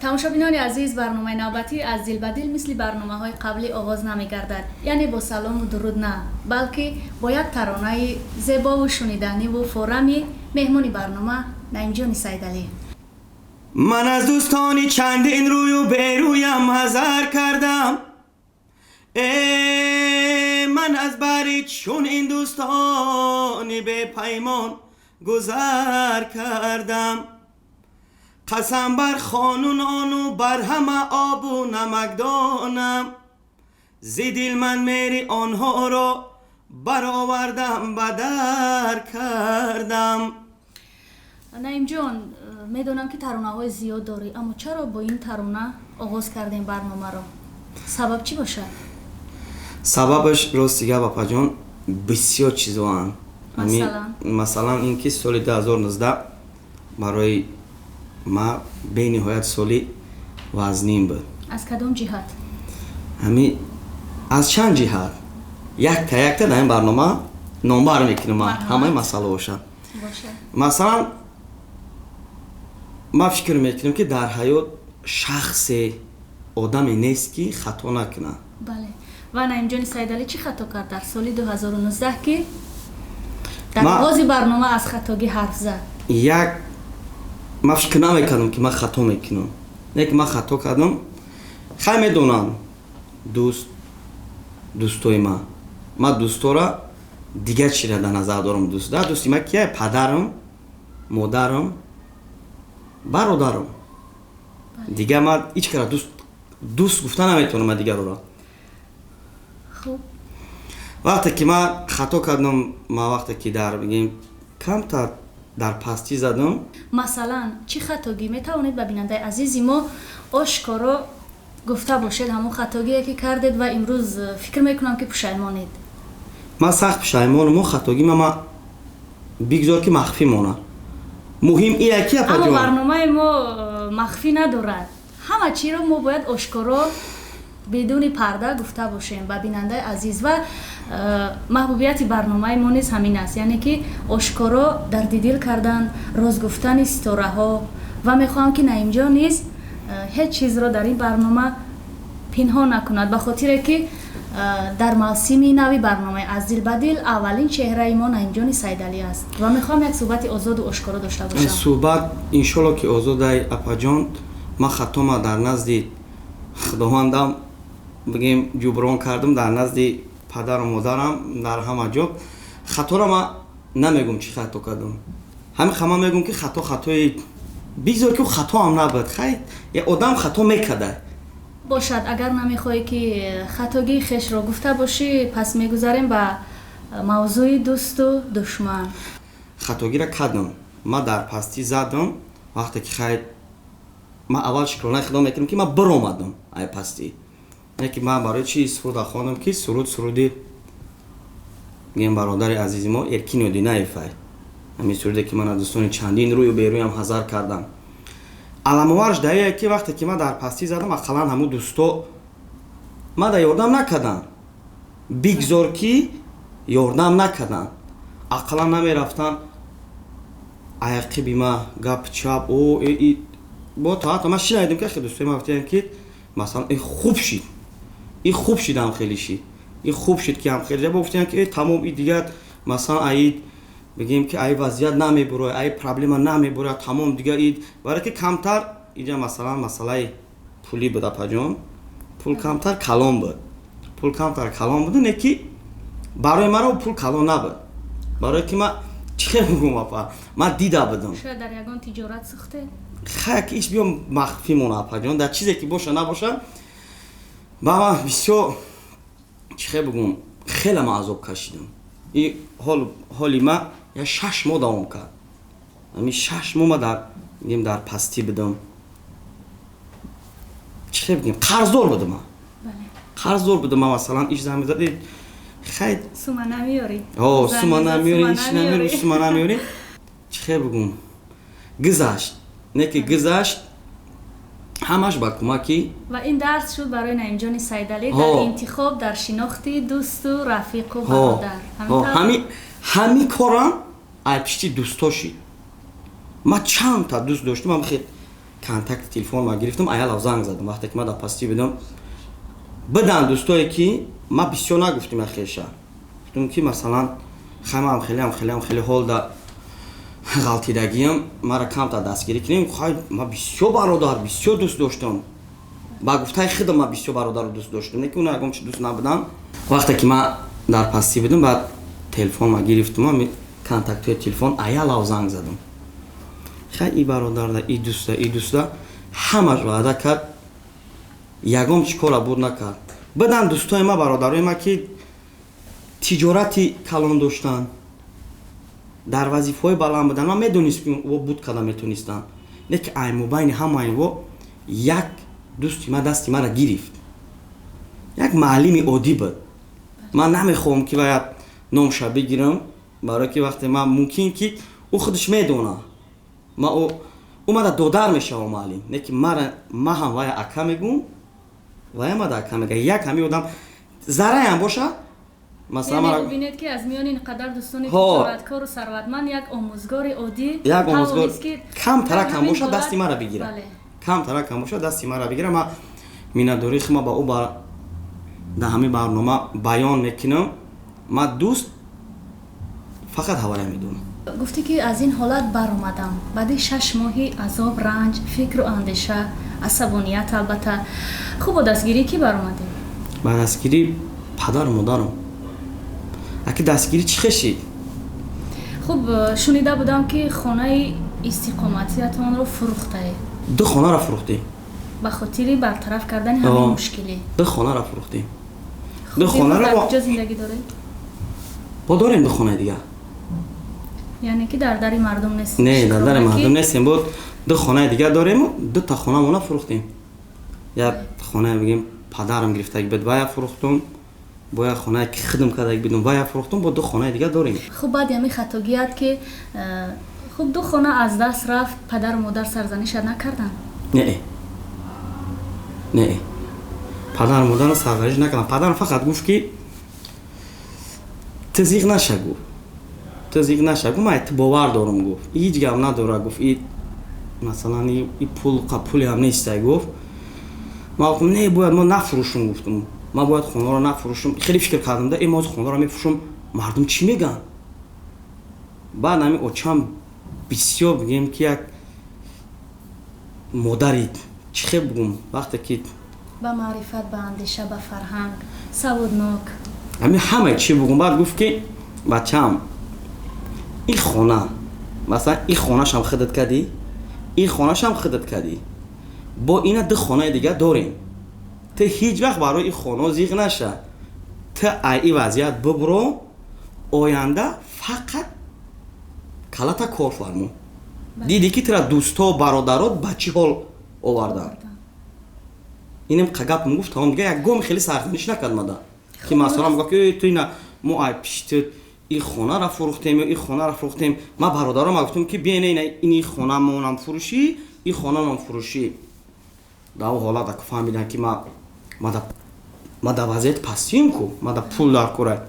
тамошобинони азиз, барномаи навбатӣ аз дил ба дил мисли барномаҳои қаблӣ оғоз намегардад. яъне бо салому дуруд на, балки бо як таронаи зебову шуниданиву форами меҳмони барнома наимҷони Сайдалӣ. من از دوستانی چندین روی و بیرویم حذر کردم. من از بری چون این دوستانی به پیمان گذر کردم. قسم بر خانونان و بر همه آب و نمکدانم. زدیل من میری آنها را برآوردم بدر کردم. наимҷон, медонам ки таронаҳои зиёд дорӣ, аммо чаро бо ин тарона оғоз кардем барномаро? Сабаб чӣ бошад? سببش راستی گپ اپاجان بسیار چیزوان. مثلا اینکه سال 2019 برای ما به نهایت سالی وزنیم بود. از کدام جهت؟ از چند جهت. یک تا در این برنامه نامبر میکنم همه مسئله باشد. مثلا ما فکر میکنم که در حیات شخص آدمی نیست که خطا نکنه. بله. و наимҷони Сайдалӣ چی خطا کرد در سال 2019 که در آغاز برنامه از خطاگی حرف زد؟ ما فکر نمیکنم که من خطا میکنم. یک من خطا کردم. خیلی میدونم دوستای ما دوستا را دیگه چی را در نظر دارم. دوستی ما کیه؟ پدرم، مادرم، برادرم. دیگه ما هیچ کار دوست گفتن نمیتونم من دیگر را. خوب. وقتی که من خطا کردم، ما وقتی که در بگیم کمتر در پستی زدم. مثلا چی خطاگی میتوانید به بیننده عزیزی ما آشکارا گفته باشید همون خطاگیه که کردید و امروز فکر میکنم که پشیمانید؟ من سخت پشیمانم. خطاگی ما بگذار که مخفی مونه. مهم اینه که اما برنامه ما مخفی ندارد. همه چی رو ما باید آشکارا بدون پرده گفته باشیم به بیننده عزیز و محبوبیت برنامه ما نیز همین است، یعنی که آشکارا درد دل کردن، راز گفتن ستاره ها و میخوام که наимҷон نیز هیچ چیز را در این برنامه پنهان نکند، به خاطر که در موسم نوی برنامه از دل به دل اولین چهره ما наимҷони Сайдалӣ است و میخوام یک صحبت آزاد و آشکارا داشته باشم. صحبت ان شاء الله که آزاده اپاجان. ما خطا در نزد خداوندم بگیم جبران کردم، در نزد پدر و مادرم، در همه جا. خطا را ما نمیگم چی خطا کردم. همه میگم که خطای بگذار که خطا هم نبود. خیر یه آدم خطا میکرده باشد. اگر نمیخوای که خطاگی خش را گفته باشی پس میگذاریم به موضوع دوست و دشمن. خطاگی را کردم، ما در پستی زدم. وقتی که خیر ما اول شکرانه خدا میکنم که ما برآمدم ای پستی. یکی من برای چی سرود خواندم که سرودی میگم برادر عزیز ما ارکین و دینایفای. همین سرودی که من از دوستان چندین روی و بیروی هم حذر کردم. علاموارش دایه که وقتی که من در پستی زدم اقلا همو دوستا ما در یاردم نکردن. بگذار که یاردم نکردن. اقلا نمی رفتن عیقی بی ما گپ چپ او با تا ما شنیدیم که خیلی دوستای ما گفتن که مثلا این خوب شد هم خیلی شد. این خوب شد که هم خیلی جا گفتن که تمام این دیگه مثلا اید بگیم که ای وضعیت نمیبره، ای پرابلم نمیبره، تمام دیگه اید برای که کمتر اینجا مثلا مسئله پولی بود اپاجان. پول کمتر کلام بود. نه که برای مرا پول کلام نبود. برای که ما چه بگم اپا ما دیده بودم شاید در یگان تجارت سخته خیلی ایش بیام مخفی مونه اپاجان. در چیزی که باشه نباشه با ما بسیار چه بگم خیلی ما عذاب کشیدم. این حالی ما یا 6 ماه دوام کرد. همین 6 ماه ما در پستی بدم. چه بگیم قرضدار بودم. قرضدار بودم. مثلا ایش زمین زدید خیلی سوما نمیاری. سوما نمیاری. چه بگم گذشت. نه که گذشت همش با کمکی و این درس شد برای наимҷони Сайдалӣ در انتخاب در شناخت دوست و رفیق و برادر. همین کارم ای پشتی دوستاشی. ما چند تا دوست داشتم. контакти телефон ма гирифтам, аялав занг задам. Вақте ки ма дар пастӣ будам, бидан дӯстое ки ма бисёр нагуфтим ахеша. Гуфтам ки масалан хамаам хеле ҳол да ғалтидагиам, мара камтар дастгирӣ кунем. Хай ма бисёр бародар, бисёр дӯст доштам. Ба гуфтаи худам ма бисёр бародару дӯст доштам, не ки она ягон чи дӯст набуданд. Вақте ки ма дар пастӣ будам, баъд телефон ма гирифтам, контактҳои телефон аялав занг задам. Хай и бародарда, и дӯста, ҳамаш ваъда кард, ягон чӣ кора буд накард. Бидан дӯстои ма, бародарои ма ки тиҷорати калон доштанд, дар вазифаҳои баланд буданд, ман медонистам ки во буд када метонистанд. Не ки аймобайни ҳамаи во як дӯсти ма дасти мара гирифт. Як муаллими оддӣ буд. Ман намехоҳам ки вая номша бигирам, барое ки вақте ман мумкин ки ӯ худаш медона. Ма ӯ мара додар мешавам муаллим. Не ки ма ҳам вая ака мегӯм, вая мада ака мега. Як ҳамин одам зараям боша. Масалан мара бинед ки аз миёни ин қадар дӯстони тиҷораткору сарватманд як омӯзгори оддӣ, як омӯзгор камтаракам боша дасти мара бигира. Камтаракам боша дасти мара бигира. Ма миннатдории худ ма ба ӯ дар ҳамин барнома баён мекунам. Ма дӯст фақат ҳавая медонам. Гуфтӣ ки аз ин ҳолат баромадам. Баъди 6 моҳи азоб, ранҷ, фикру андеша, асабоният албатта. Хуб бо дастгирӣ кӣ баромадӣ? Ба дастгирӣ падару модарам. Аки дастгирӣ чӣ хешид? Хуб шунида будам ки хонаи истиқоматиятонро фурӯхтаед. Ду хонаро фурӯхтӣ. Ба хотири бартараф кардани ҳамин мушкилӣ. Ду хонаро фурӯхтӣ. Ду хонаро дар куҷо зиндагӣ доред? Бо дорем ду хонаи дигар. Яъне ки дар дари мардум нестем? Не, дар дари мардум нестем. Бо ду хонаи дигар дорем, ду та хонамона фурӯхтем. Як хона бигем падарам гирифтаги буд, вая фурӯхтум. Бо як хонае ки худам кардаги будам, вая фурӯхтум. Бо ду хонаи дигар дорем. Хуб баъди ҳамин хатогият ки хуб ду хона аз даст рафт, падару модар сарзанишат накарданд? Не. Падару модарам сарзаниш накарданд. Падарам фақат гуфт ки ту зиқ наша гуфт. Ту зиқ наша гуфт, ман ту бовар дорам гуфт. Ҳеҷ гап надора гуфт. Масалан и пули ҳам нестай гуфт. Ман гуфтам не, бояд мо нафурӯшам гуфтам. Ман бояд хонаро нафурӯшам. Хеле фикр кардам да, мо ҳозир хонаро мефурӯшам, мардум чӣ мегӯянд? Баъд ҳамин очам бисёр бигем ки як модари чӣ хел бигӯм, вақте ки ба маърифат, ба андеша, ба фарҳанг, саводнок. ҳамин ҳамаи чӣ бигӯм. Баъд гуфт ки бачаам, ин хона, масалан ин хонашам худат кардӣ, ин хонашам худат кардӣ. Бо ина ду хонаи дигар дорем. Ту ҳеҷ вақт барои ин хона зиқ наша. Ту ай ин вазъият бибуро, оянда фақат калата кор фармо. Дидӣ ки тура дӯсто, бародарот ба чӣ ҳол оварданд. Инам гапам гуфт, тамом дигар ягон хеле сарзаниш накард мада. Ки масалан мегӯяд ки ту ина мо ай пишти ин хонаро фурӯхтем, ин хонаро фурӯхтем. Ма бародарам гуфтам ки биен ин хонамонам фурӯшӣ, ин хонамон фурӯшӣ. Дар ӯ ҳолат ак фаҳмидам ки ма дар вазъияти пастием ку, ма дар пул дар кора.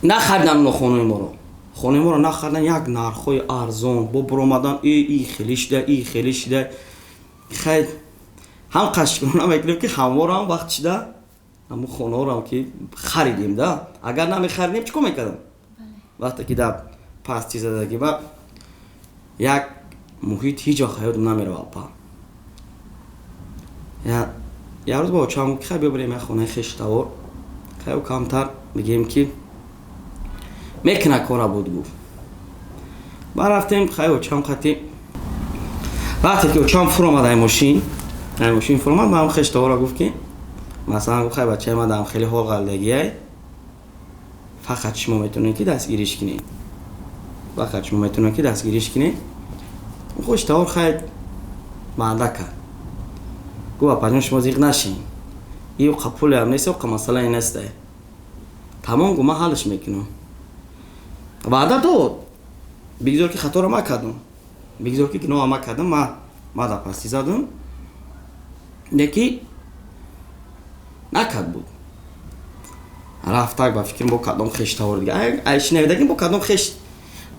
Нахариданд оно хонаи моро. Хонаи моро нахаридан, як нархҳои арзон, бо биромадан ин хеле шида. Хай ҳам қашкирона мекунем ки ҳамворо ҳам вақт шида ҳамон хонаҳоро ки харидем да. Агар намехаридем чӣ кор мекардам? Вақте ки дар пастӣ задагӣ ба як муҳит ҳеҷ вақт ҳаётам намеравад па. як рӯз ба очам гуфт хай бибарем як хонаи хештавор, хай камтар бигем ки мекуна кора буд гуфт. Ба рафтем, хай очам қатӣ. Вақте ки очам фуромад ай мошин фуромад, ма ҳам хештаворро гуфт ки масалан гуфт хай бачаи ма дар хеле ҳол ғалдагиай, фақат шумо метавонед ки дастгириш кунед. Хештавор хай ваъда кард. Гуфт апаҷон шумо зиқ нашин. ин пули ҳам нест, оқа масъала ин нестай. Тамом гуфт ман ҳаллаш мекунам. ваъда дод. Бигзор ки хаторо ма кардам. Бигзор ки гуноҳро ма кардам, ма дар пастӣ задам. Неки накард буд. Рафтак ба фикрам бо кадом хештавор дигар. Ай шинавидагим бо кадом хешт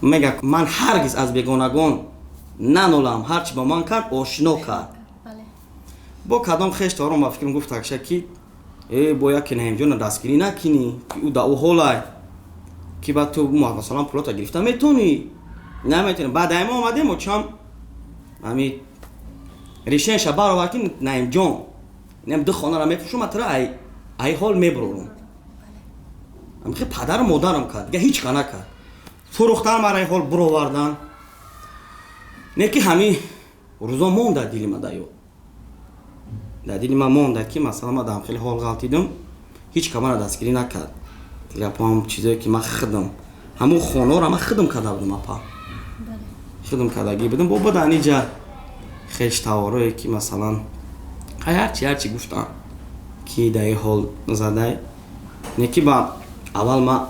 мега ман ҳаргиз аз бегонагон нанолам, ҳарчи ба ман кард ошно кард. бо кадом хештаром ба фикрам гуфт такша ки бояд ки наимҷона дастгирӣ накунӣ ки ӯ да ӯ ҳолай ки ба ту масалан пулота гирифта метонӣ наметонӣ баъд ама омадем чам ами решенша баровар ки наимҷон инам ду хонара мефурӯшам атра ай ҳол мебурорум ами хе падару модарам кард дига ҳеч ка накард фурӯхтан мара ҳол буровардан не ки ҳами рӯзо монда дили ма да ёд дар дили ма монда ки масалан ма дар хеле ҳол ғалтидум ҳеч ка мара дастгирӣ накард гапам чизое ки ма хидам ҳамун хонаро ма хидам карда будам апа хидам кардагӣ будам бо буда ниҷа хештаворое ки масалан ҳарчи гуфтам ки дар ҳол задай не ки ба аввал ма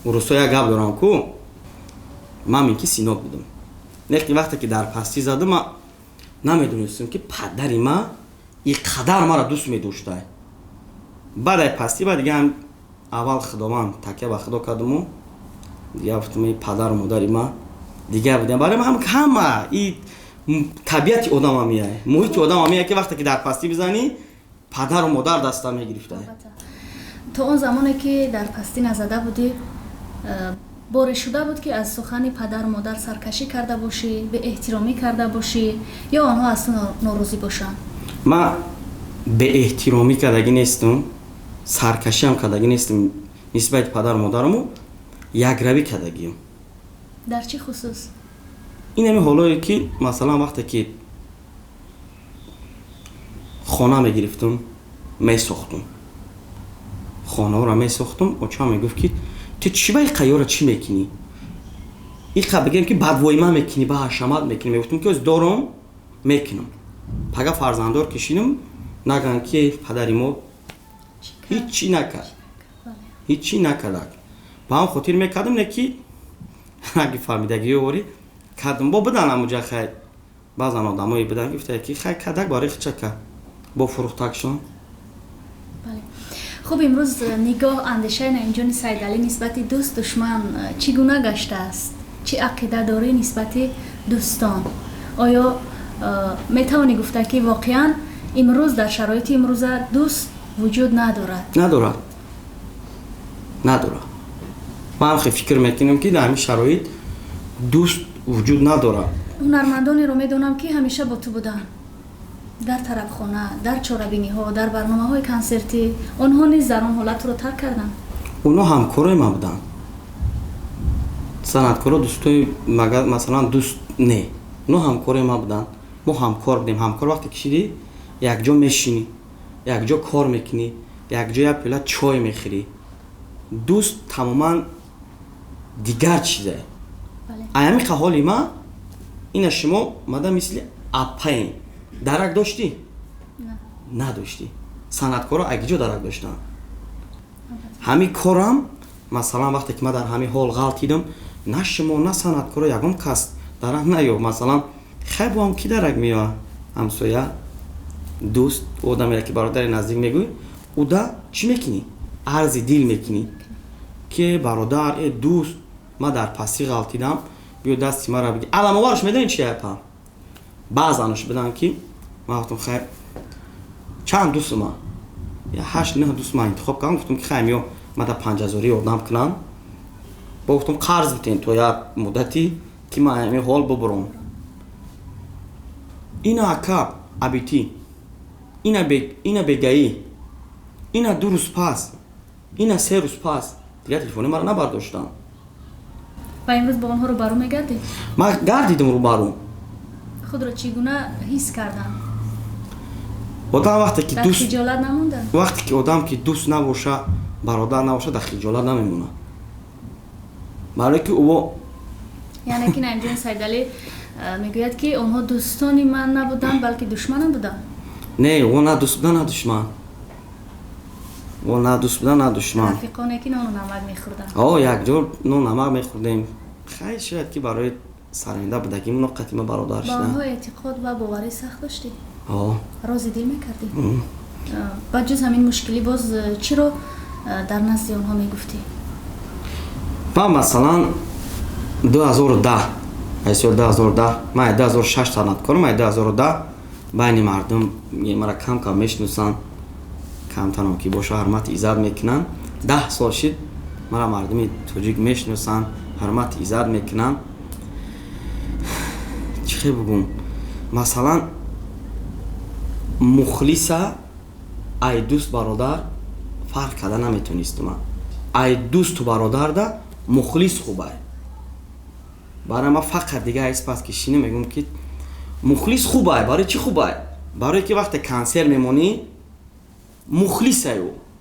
урусо як гап дорам ку ман минки синок будам нехти вақте ки дар пастӣ задам ма намедонистам ки падари ма иқадар мара дӯст медоштай баъдай пастӣ ба дига аввал худованд такя ба худо кардаму дига гуфтам падару модари ма дига будам барои ма ҳама и табиати одам ҳам меяй муҳити одам ҳам меяй ки вақте ки дар пастӣ бизанӣ падару модар даста мегирифтай то он замоне ки дар пастӣ назада будӣ боре шуда буд ки аз сухани падару модар саркашӣ карда бошӣ беэҳтиромӣ карда бошӣ ё онҳо аз ту норозӣ бошанд ма беэҳтиромӣ кардагӣ нестам саркашиам кардагӣ нестам нисбати падару модараму якравӣ кардагиам дар чӣ хусус ин ҳами ҳолое ки масалан вақте ки хона мегирифтам месохтам хонаро месохтам очам мегуфт ки ту чӣ ба иқаёра чӣ мекунӣ иқа бигем ки бадвоима мекунӣ ба ҳашамат мекунӣ мегуфтам ки дорам мекунам пага фарзанддор кишидам нагӯям ки падари мо ҳичӣ накард ҳичӣ накардак ба ҳам хотир мекардам не ки аги фаҳмидагӣ овори кардам бо бидан амуҷа хай баъзан одамое бидан гуфта ки хай кадак барои хичака бо фурӯхтакшон хуб имрӯз нигоҳ андешаи наимҷони сайдалӣ нисбати дӯст душман чӣ гуна гаштааст чӣ ақида дорӣ нисбати дӯстон оё метавонӣ гуфта ки воқеан имрӯз дар шароити имрӯза дӯст вуҷуд надорад ман хе фикр мекунам ки дар ҳамин шароит дӯст вуҷуд надорад ҳунармандонеро медонам ки ҳамеша бо ту буданд дар тарабхона дар чорабиниҳо дар барномаҳои консертӣ онҳо низ дар он ҳолат туро тарк карданд онҳо ҳамкорои ман буданд санъаткоро дӯстои масалан дӯст не онҳо ҳамкорои ман буданд мо ҳамкор будем ҳамкор вақте кишидӣ якҷо мешинӣ якҷо кор мекунӣ якҷо як пила чой мехӯрӣ дӯст тамоман дигар чизе аями ҳоли ма ина шумо мада мисли апаен дарак доштӣ надоштӣ санъаткоро агиҷо дарак доштанд ҳамин корам масалан вақте ки ман дар ҳамин ҳол ғалтидам на шумо на санъаткоро ягон кас дарак наёб масалан хай бо ҳам ки дарак меёбад ҳамсоя дӯст одаме ки бародари наздик мегӯй уда чӣ мекунӣ арзи дил мекунӣ ки бародар дӯст ман дар пастӣ ғалтидам биё дасти мара бигир аламовараш медонӣ чи япа баъзанаш бидан ки ман гуфтам хай чанд дӯстма я 8-9 дӯст ман интихоб кардам гуфтам ки хай меё мада 5000 ёрдам кунам бо гуфтам қарз битем то як муддати ки ман ҳамин ҳол бубурам ина ака абитӣ ина бегаӣ ина 2 рӯз пас ина 3 рӯз пас дига телефони мара набардоштам ва имрӯз бо онҳо рӯбарӯ мегардӣ ман гардидам рӯбарӯ худро чӣ гуна ҳис карданд одам вақте ки дар хиҷолат намонданд вақте ки одам ки дӯст набоша бародар набоша дар хиҷолат намемонад барое ки ӯ яъне ки наимҷони сайдалӣ мегӯяд ки онҳо дӯстони ман набуданд балки душманам буданд не о на дӯст будан на душман о на дӯст будан на душман рафиқоне ки нону намак мехӯрданд о якҷо нон намак мехӯрдем хай шояд ки барои саронида будагимон қатима бародар ба шуданд онҳо эътиқод ва боварӣ сахт доштӣ о рози дил мекардӣ ба ҷуз ҳамин мушкилӣ боз чиро дар назди онҳо мегуфтӣ ман масалан 2010 ман 2006 санъаткорам 2010 байни мардум мара кам кам мешиносанд, камтарам ки боша ҳурмати иззат мекунанд. 10 сол шид мара мардуми тоҷик мешиносанд, ҳурмати иззат мекунанд. чӣ хел бигӯм, масалан мухлиса ай дӯст бародар фарқ карда наметонистм. ай дӯсту бародарда мухлис хубай. барои ма фақат дига аспаст ки шино мегӯм ки мухлис хубай. барои чӣ хубай? барое ки вақте консер мемонӣ мухлисай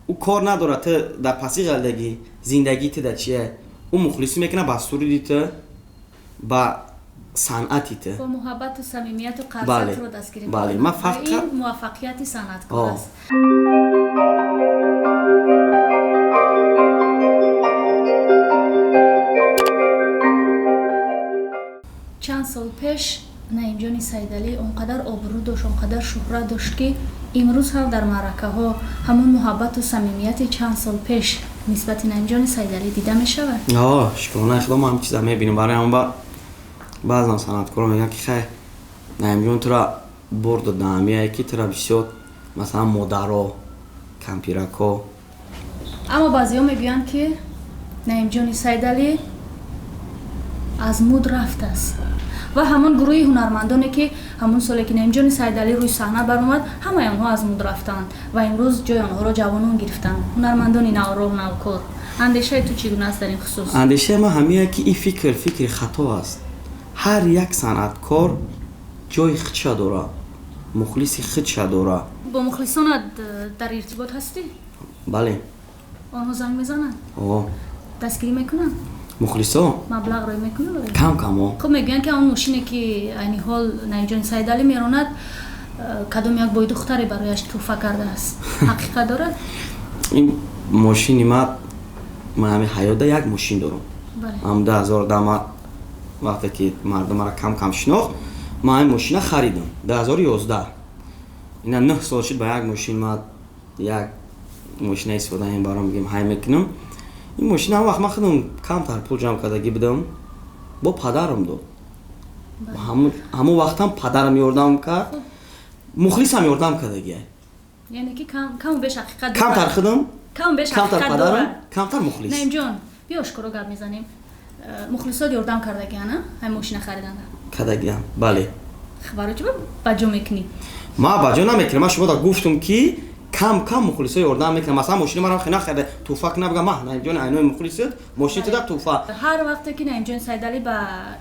ӯ кор надорад ту дар паси ғалдагӣ зиндагӣ ту дар чие, ӯ мухлисӣ мекунад ба суруди ту, ба санъати ту, бо муҳаббату самимияту қарсатро дастгирӣ бале. мекунад. Ма фақат ин муваффақияти санъаткор аст. чанд сол пеш наимҷони сайдалӣ он қадар обрӯ дошт, он қадар шӯҳрат дошт ки имрӯз ҳам дар маъракаҳо ҳамон муҳаббату самимияти чанд сол пеш нисбати наимҷони сайдалӣ дида мешавад. шукрона ихдом ҳам чиза мебинем. барои ҳам баъзан санъаткорон мегӯянд ки хай наимҷон тура бурду даҳамие ки тура бисёр масалан модаро кампирако. аммо баъзеҳо мегӯянд ки наимҷони сайдалӣ аз муд рафтааст ва ҳамон гурӯҳи ҳунармандоне ки ҳамон соле ки наимҷони сайдалӣ рӯи саҳна баромад, ҳамаи онҳо аз муд рафтанд ва имрӯз ҷои онҳоро ҷавонон гирифтанд, ҳунармандони навроҳ навкор. андешаи ту чӣ гуна аст дар ин хусус? андешаи ман ҳамие ки ин фикри хато аст. ҳар як санъаткор ҷои худша дорад, мухлиси худша дорад. бо мухлисонат дар иртибот ҳастӣ? бале. онҳо занг мезананд? дастгирӣ мекунанд? мухлисо маблағ рӯй мекунад? кам камо. хуб мегӯянд ки он мошине ки айни ҳол наимҷони сайдалӣ меронад кадом як бой духтаре барояш тӯҳфа кардааст. ҳақиқат дорад? ин мошини ман ҳамин ҳаётда як мошин дорам. ам 2010 вақте ки мардум мара кам кам шинохт, ман ин мошина харидам 2011. ина 9 сол шид ба як мошин ман як мошина истифода ин баром мегӯям ҳай мекунам. ин мошина ҳам вақт ман худам камтар пул ҷамъ кардагӣ будам, бо падарам дод. ҳамон вақтам падарам ёрдам кард, мухлисам ёрдам кардагӣ. яъне ки каму беш ҳақиқат дорад. камтар худам, каму беш камтар ҳақиқат падарам, дорад. камтар мухлис. наимҷон биё ошкоро гап мезанем. мухлисот ёрдам кардагиана ҳай мошина хариданда? кардагиам, бале. барои чӣ ба ҷо мекунӣ? ман ба ҷо намекунам. ман шумо да гуфтам ки кам мухлисо ёрдам мекунам. масалан мошини маро хина харда тӯҳфа кунам, бигам ман наимҷони айнои мухлисот мошини туда тӯҳфа. ҳар вақте ки наимҷони сайдалӣ ба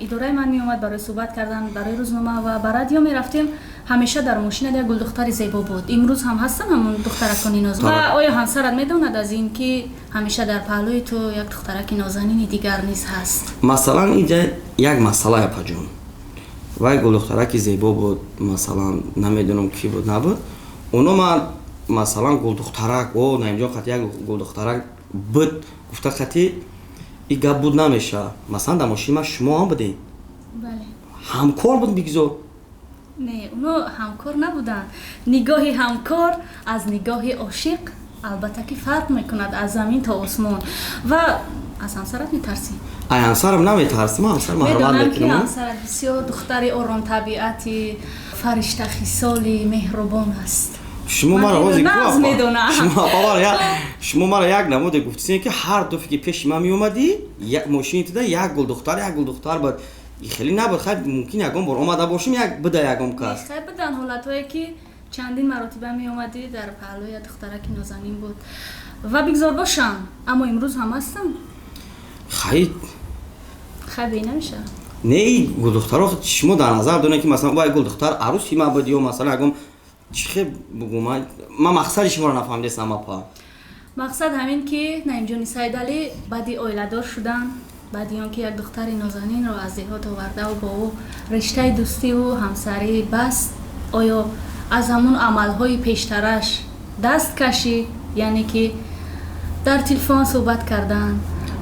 идораи ман меомад барои суҳбат кардан, барои рӯзнома ва ба радио мерафтем, ҳамеша дар мошина як гулдухтари зебо буд. имрӯз ҳам ҳастан ҳамон духтаракони нозан? ва оё ҳамсарат медонад аз ин ки ҳамеша дар паҳлӯи ту як духтараки нозанини дигар низ ҳаст? масалан инҷа як масъалае паҷон. вай гулдухтараки зебо буд, масалан намедонам кӣ буд набуд. оно ман масалан гулдухтарак наимҷон қати як гулдухтарак буд гуфта қати и гап буд намеша. масалан дар мошини ман шумо ҳам будем. бале. ҳамкор буд бигзор. не, оно ҳамкор набуданд. нигоҳи ҳамкор аз нигоҳи ошиқ албатта ки фарқ мекунад аз замин то осмон. ва аз ҳамсарат метарсӣ? ай ҳамсарам наметарсим. ҳамсарам ҳурмат медонам ки мекунам. ҳамсарат бисёр духтари оромтабиати фариштахисоли меҳрубон аст. шумо маро ҳозир медонам. шумо маро як намуде гуфтисен ки ҳар дафъа ки пеши ман меомадӣ як мошини туда як гулдухтар буд. хеле набуд. хай мумкин ягон бор омада бошам як буда ягон кас. хай будан ҳолатҳое ки чандин маротиба меомадӣ дар паҳлӯи духтараки нозанин буд. ва бигзор бошам, аммо имрӯз ҳам ҳастам. хай бе намешавад. не гулдухтаро шумо дар назар донед ки масалан вай гулдухтар аруси ман буд ё масалан ягон чӣ хел бигӯм. ман мақсади шуморо нафаҳмидастам. апа мақсад ҳамин ки наимҷони сайдалӣ баъди оиладор шудан, баъди он ки як духтари нозанинро аз деҳот овардаву бо ӯ риштаи дӯстиву ҳамсарӣ баст, оё аз ҳамон амалҳои пештараш даст кашид, яъне ки дар телефон суҳбат кардан,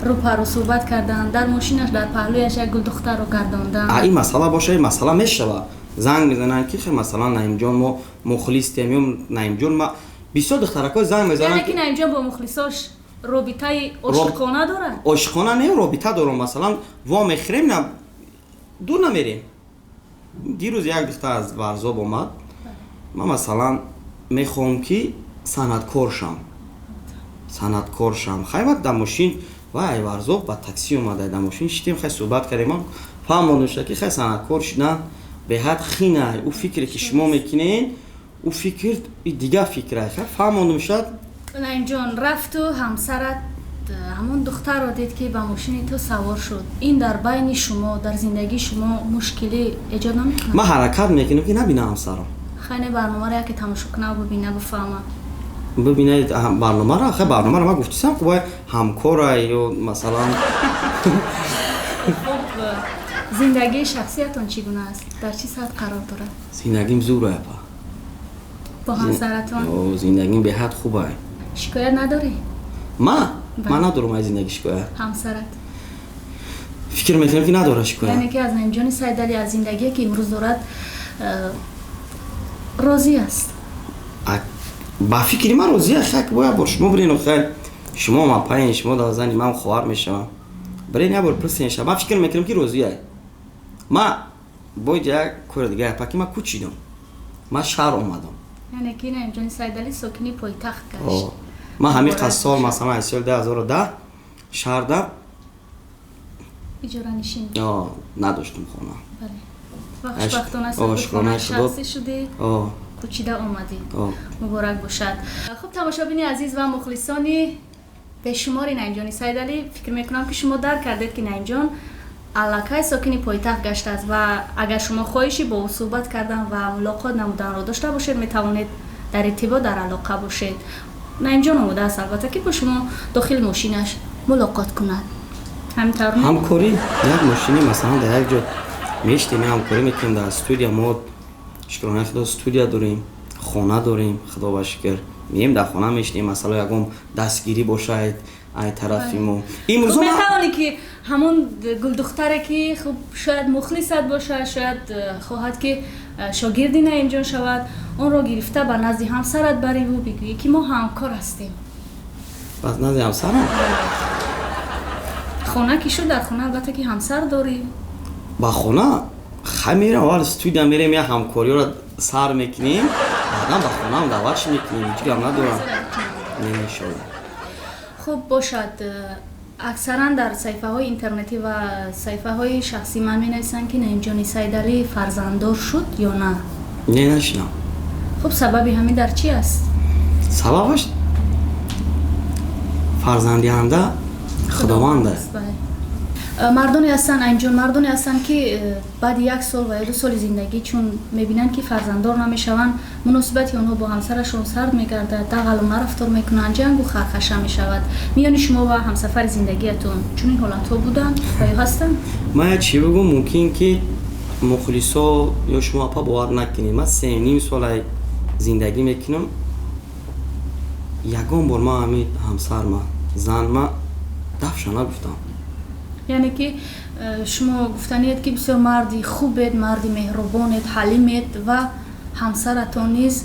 рӯпарӯ суҳбат кардан, дар мошинаш дар паҳлӯяш як гулдухтарро гардондан. ин масъала боша, ин масъала мешавад. занг мезананд ки хе масалан наимҷон мо мухлистем ё наимҷон ма бисёр духтаракҳо занг мезананд. яъне ки наимҷон бо мухлисош робитаи ошиқона дорад? ошиқона не, робита дорам. масалан во мехӯрем дур намерем. дирӯз як духтар аз Варзоб омад. من مثلا میخوام که صنعتکار شم خیلی وقت در ماشین وای ورزوق با تاکسی اومده در ماشین شدیم خیلی صحبت کردیم من فهمیدم که خیلی صنعتکار شدن به حد خینه او فکری که شما میکنین او فکر دیگه فکره خیلی فهمیدم شد نعیم جان رفت و همسرت همون دختر رو دید که با ماشین تو سوار شد این در بین شما در زندگی شما مشکلی ایجاد نمیکنه؟ من حرکت میکنم که نبینم همسرم خیلی برنامه را که تماشا کنه و ببینه بفهمه ببینه برنامه را خیلی برنامه را من گفتم که باید همکاره یا مثلا زندگی شخصیتون چگونه است؟ در چی سطح قرار داره؟ زندگیم زوره با همسرتون؟ زندگیم به حد خوبه شکایت نداری؟ من ندارم از زندگی شکایت همسرت؟ فکر میکنم که نداره شکایت یعنی که از نعیم جان سیدعلی از زندگی که امروز دارد راضی است؟ با فکری من راضیه خیلی باید بر شما برین خیلی شما ما پایین شما دازنی من خواهر میشم برای نبر پرسین شما فکر میکنم که راضیه من باید یک کار دیگه پاکی من کوچیدم من شهر اومدم یعنی که نعیم جان سیدعلی ساکنی پایتخت گشت من همین قصد سال مثلا از سال 2010 شهر ده اجاره نشین نداشتم خونه بله خوشبختانه خونه شخصی شدی کوچیده اومدی مبارک باشد خب تماشابین عزیز و مخلصانی بشمار نعیم جان سیدعلی فکر میکنم که شما درک کردید که نعیم جان علاقه ساکنی پایتخت گشته است و اگر شما خواهشی با او صحبت کردن و ملاقات نمودن را داشته باشید میتوانید در ارتباط در علاقه باشید نعیم جان آمده است البته که با شما داخل ماشینش ملاقات کند همینطور همکاری یک ماشینی مثلا در یک جا میشتیم همکاری میکنیم در استودیو ما شکرانه خدا استودیو داریم خانه داریم خدا با شکر میم در خانه میشتیم مثلا یکم دستگیری باشه ای طرفی ما امروز خب میتوانی که همون گل دختره که خب شاید مخلصت باشه شاید خواهد که شاگردی نعیم جان شود اون رو گرفته به نزد همسرت بری و بگویی که ما همکار هستیم بس نزد همسرم خانه کی شد در خانه البته که همسر داری با خانه خیلی میرم اول استودیو میریم یا همکاری رو سر میکنیم بعدا با خانه هم دعوتش میکنیم هیچ هم ندارم نمیشه خب باشد اکثرا در صفحه های اینترنتی و صفحه های شخصی من مینویسن که نعیم جان سیدعلی فرزنددار شد یا نه نشنم خب سببی همین در چی است سببش فرزندیانده خداونده مردانی هستن اینجا مردانی هستن که بعد یک سال و یا 2 سال زندگی چون میبینن که فرزنددار نمیشون مناسبت اونها با همسرشون سرد میگرده دغلانه رفتار میکنن جنگ و خرخشه میشود میان شما و همسفر زندگیتون چون این حالت ها بودن و یا هستن من چی بگم ممکن که مخلصا یا شما اپا باور نکنید من 3.5 سال زندگی میکنم یگان بار ما همین همسر ما زن ما دفشا نگفتم یعنی که شما گفتنید که بسیار مردی خوبید مردی مهربانید حلیمید و همسرتون نیز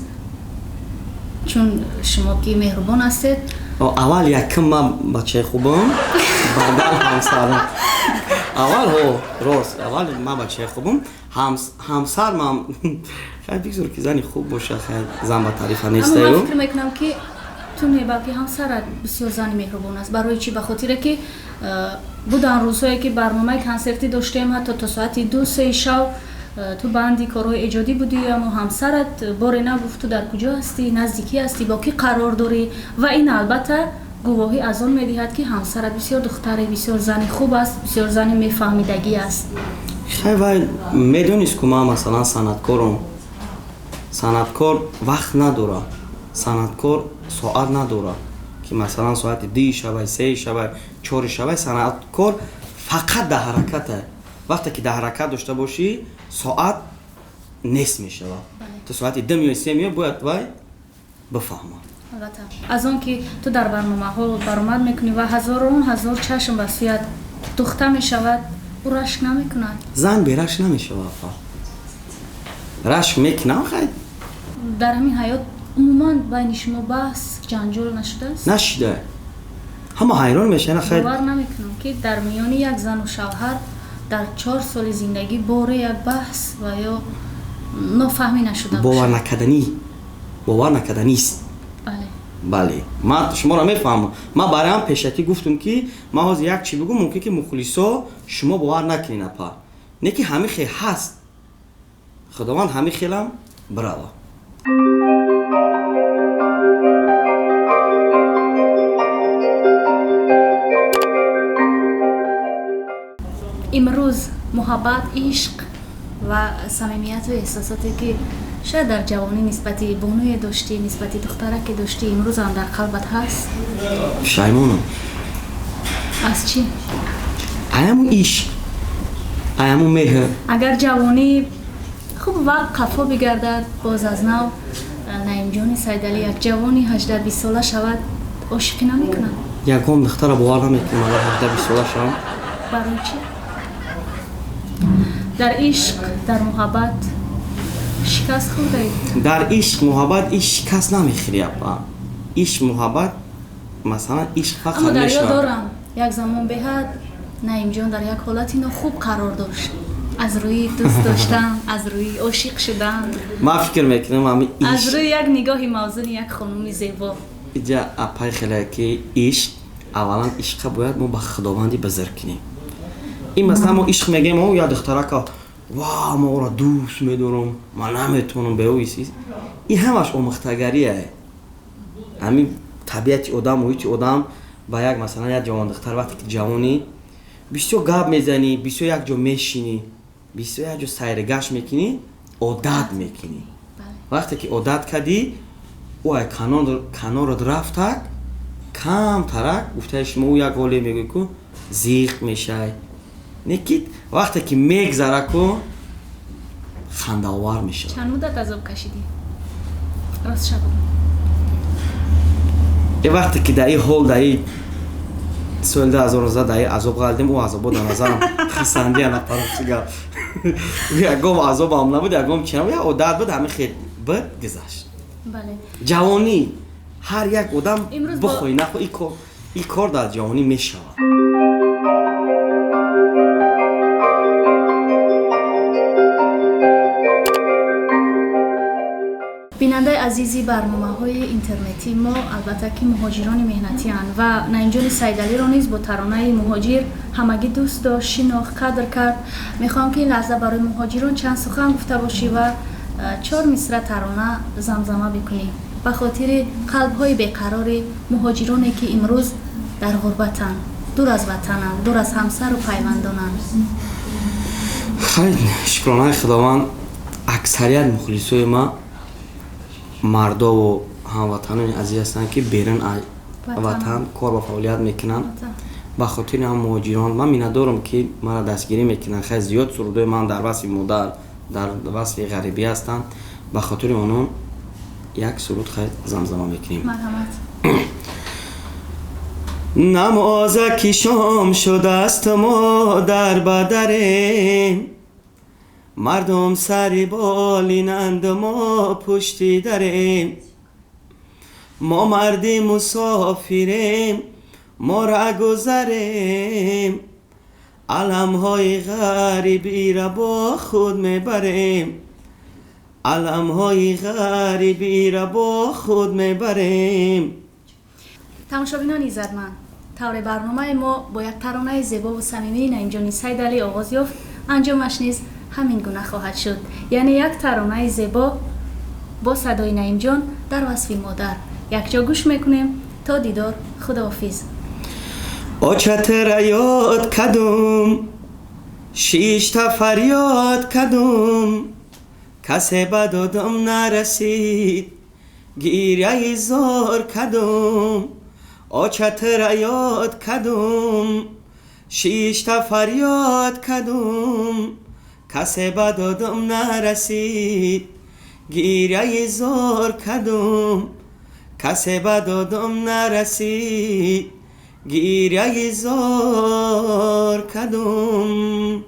چون شما که مهربان هستید اول یکم من بچه خوبم بعدا همسرم اول راست اول من بچه خوبم همسر من خیلی بگذار که زنی خوب باشه خیلی زن با تعریف نیسته اما من فکر میکنم که تو نه بلکه همسرت بسیار زنی مهربان است برای چی بخاطر که بودن روزهایی که برنامه کنسرتی داشتیم حتی تا ساعت 2-3 شب تو بندی کارهای ایجادی بودی اما همسرت باری نگفت تو در کجا هستی نزدیکی هستی با کی قرار داری و این البته گواهی از آن میدهد که همسرت بسیار دختری بسیار زنی خوب است بسیار زنی میفهمیدگی است خیلی میدونیست که من مثلا صنعتکارم صنعتکار وقت نداره صنعتکار ساعت نداره که مثلا ساعت 2 شب 3 شب 4 شب صنعتکار فقط در حرکته وقتی که در حرکت داشته باشی ساعت نیست میشه تو ساعت 2 یا 3 میاد باید بفهمم البته از اون که تو در برنامه ها برآمد میکنی و هزار چشم وصیت دختر میشود او رشک نمیکند زن به رشک نمیشه رشک میکنم خیلی در همین حیات عموما بین شما بحث جنجال نشده است؟ نشده همه حیران میشن خیلی باور نمیکنم که در میان یک زن و شوهر در 4 سال زندگی باره یک بحث و یا нофаҳмӣ нашуда бовар накарданист. бале, ман шуморо мефаҳмам. Ман барои ҳам пешакӣ гуфтам ки ман ҳозир як чӣ бигӯм, мумкин ки мухлисо шумо бовар накунед апа. Не ки ҳамин хел ҳаст. Худованд ҳамин хелам браво. имрӯз муҳаббат, ишқ ва самимияту эҳсосоте ки шояд дар ҷавонӣ нисбати бонуе доштӣ, нисбати духтараке доштӣ, имрӯз ҳам дар қалбат ҳаст? Пушаймонам. Аз чӣ? Аяму ишқ, аяму меҳр. Агар ҷавонӣ хуб вақт қафо бигардад, боз аз нав Наимҷони Сайдалӣ як ҷавони 18-20 сола шавад, ошиқӣ намекунад? Ягон духтара бовар намекунам агар 18-20 сола шавам. Барои чӣ? Дар ишқ, дар муҳаббат шикаст хӯрдаед? Дар ишқ муҳаббат иш шикаст намехӯри апа. Ишқ муҳаббат масалан ишқ фақат аммо дар ёд мешавад. дорам як замон беҳад Наимҷон дар як ҳолати нохуб қарор дошт. Аз рӯи дӯст доштан, аз рӯи ошиқ шудан, Ман фикр мекунам ҳамин аз ишқ рӯи як нигоҳи мавзуни як хонуми зебо. иҷа апай хеле ки ишқ аввалан ишқа бояд мо ба худованди бузург кунем. ин масалан мо ишқ мегӯем, о як духтарака вау мо ора дӯст медорам, ман наметавонам бе ӯ ис. Ин ҳамаш омӯхтагарие. Ҳамин табиати одам, муҳити одам ба як масалан як ҷавон духтар вақте ки ҷавонӣ бисёр гап мезанӣ, бисёр як ҷо мешинӣ, бисёр як ҷо сайргашт мекунӣ, одат мекунӣ. Вақте ки одат кардӣ, ӯ ай канорот рафтак, камтарак гуфтаи шумо ӯ як ҳоле мегӯй ку зиқ мешай. Не ки вақте ки мегзара ку хандаовар мешавад. Чанд муддат азоб кашидӣ? Рост шаб бигӯ. Е вақте ки дар ин ҳол дар ин соли 2019 дар ин азоб галдем, ӯ азобо дар назарам хасандия напарофти гап. Ягом азобам набуд, ягом чи набуд, як одат буд, ҳамин хел буд гузашт. Бале. ҷавонӣ ҳар як одам Имрӯз бихоҳӣ нахоҳӣ ин кор дар ҷавонӣ мешавад. бинандаи азизи барномаҳои интернетӣ, мо албатта ки муҳоҷирони меҳнатианд ва Наимҷони Сайдалиро низ бо таронаи муҳоҷир ҳамагӣ дӯст дошт, шинохт, қадр кард. Мехоҳам ки ин лаҳза барои муҳоҷирон чанд сухан гуфта бошӣ ва 4 мисра тарона замзама бикунӣ ба хотири қалбҳои беқарори муҳоҷироне ки имрӯз дар ғурбатанд, дур аз ватананд, дур аз ҳамсару пайвандонанд. хайр шукронаи худованд, аксарият мухлисои ман мардову ҳамватанони азиз ҳастанд ки берун ватан кор ва фаъолият мекунанд. ба хотири ҳам муҳоҷирон ман миннатдорам ки мара дастгирӣ мекунанд. Хеле зиёд сурудои ман дар васфи модар, дар васфи ғарибӣ ҳастанд. ба хотири онон як суруд хеле замзама мекунем. марҳамат. намозаки шом шудасту мо дар бадарем, мардум сари болинанду мо пушти дарем. мо марди мусофирем, мо рагузарем, аламҳои ғарибиро бо худ мебарем, аламҳои ғарибиро бо худ мебарем. тамошобинони иззатманд, тавре барномаи мо бо як таронаи зебову самимии Наимҷони Сайдалӣ оғоз ёфт. анҷомаш низ ҳамин гуна хоҳад шуд, яъне як таронаи зебо бо садои Наимҷон дар васфи модар. якҷо гӯш мекунем. то дидор, худоҳофиз. очатра ёд кадум, шишта фарёд кадум, касе ба додам нарасид, гиряи зор кадум. очатра ёд кадум, шишта фарёд кадум, касе ба додам нарасид, гиряи зор кадум, касе ба додам нарасид, гиряи зор кадум.